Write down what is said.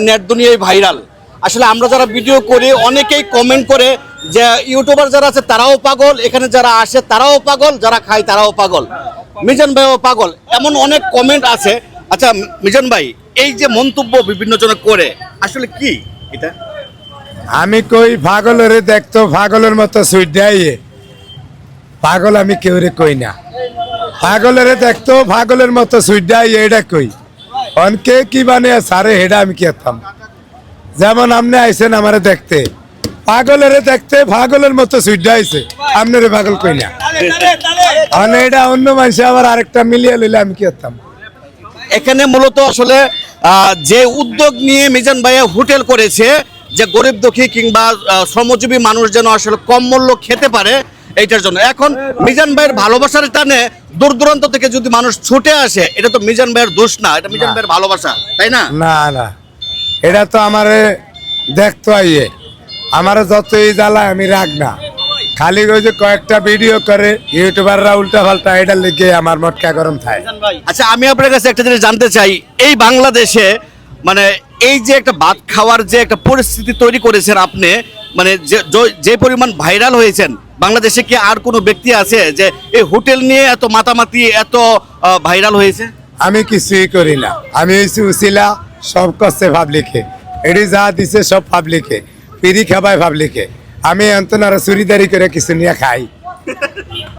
Net দুনিয়ায় viral. আসলে আমরা যারা ভিডিও করি অনেকেই কমেন্ট করে যে ইউটিউবার যারা আছে তারাও পাগল, এখানে যারা আসে তারাও পাগল, যারা খায় তারাও পাগল, মিজান ভাইও পাগল, এমন অনেক কমেন্ট আছে। আচ্ছা মিজান ভাই, এই যে মন্তব্য বিভিন্ন জন করে আসলে কি এটা? আমি কই পাগলের দেখতো পাগলের মতো সুইট দেয়, পাগল আমি কেউ রে কই না। পাগলের দেখতো পাগলের মতো সুইট দেয় এটা কই, অনকে কি বানিয়ে সারে হেডা আমি কি হতাম। যেমন আপনি আইসেন আমারে দেখতে, পাগলের দেখতে পাগলের মতো সুইট আইছে, আপনারে পাগল কই না। অন এটা অন্য মানুষ আবার আরেকটা মিলিয়ে লইলে আমি কি হতাম। এখানে মূলত আসলে যে উদ্যোগ নিয়ে মিজান ভাইয়া হোটেল করেছে, যে গরিব দুঃখী কিংবা শ্রমজীবী মানুষ যেন আসলে কম মূল্য খেতে পারে, এইটার জন্য। এখন মিজান ভাইয়ের ভালোবাসার টানে দূর দূরান্ত থেকে যদি মানুষ ছুটে আসে, এটা তো মিজান ভাইয়ের দোষ না, এটা মিজান ভাইয়ের ভালোবাসা, তাই না? না না, এটা তো আমারে দেখতো আইয়ে, আমারে যতই জ্বালায় আমি রাগ না। খালি ওই যে কয়েকটা ভিডিও করে ইউটিউবাররা উল্টা পাল্টা, এটা লিখে আমার মটকা গরম থাকে। আচ্ছা আমি আপনার কাছে একটা জিনিস জানতে চাই, এই বাংলাদেশে মানে এই যে একটা ভাত খাওয়ার যে একটা পরিস্থিতি তৈরি করেছেন আপনি, মানে যে পরিমাণ ভাইরাল হয়েছেন, বাংলাদেশে কি আর কোনো ব্যক্তি আছে যে এই হোটেল নিয়ে এত মাতামাতি এত ভাইরাল হয়েছে? আমি কিছুই করি না, আমি হয়েছি উসিলা, সব করছে পাবলিকে, এটি যা দিছে সব পাবলিকে, পিড়ি খাবায় পাবলিকে। আমি অন্তনারা চুরিদারি করে কিছু নিয়ে খাই।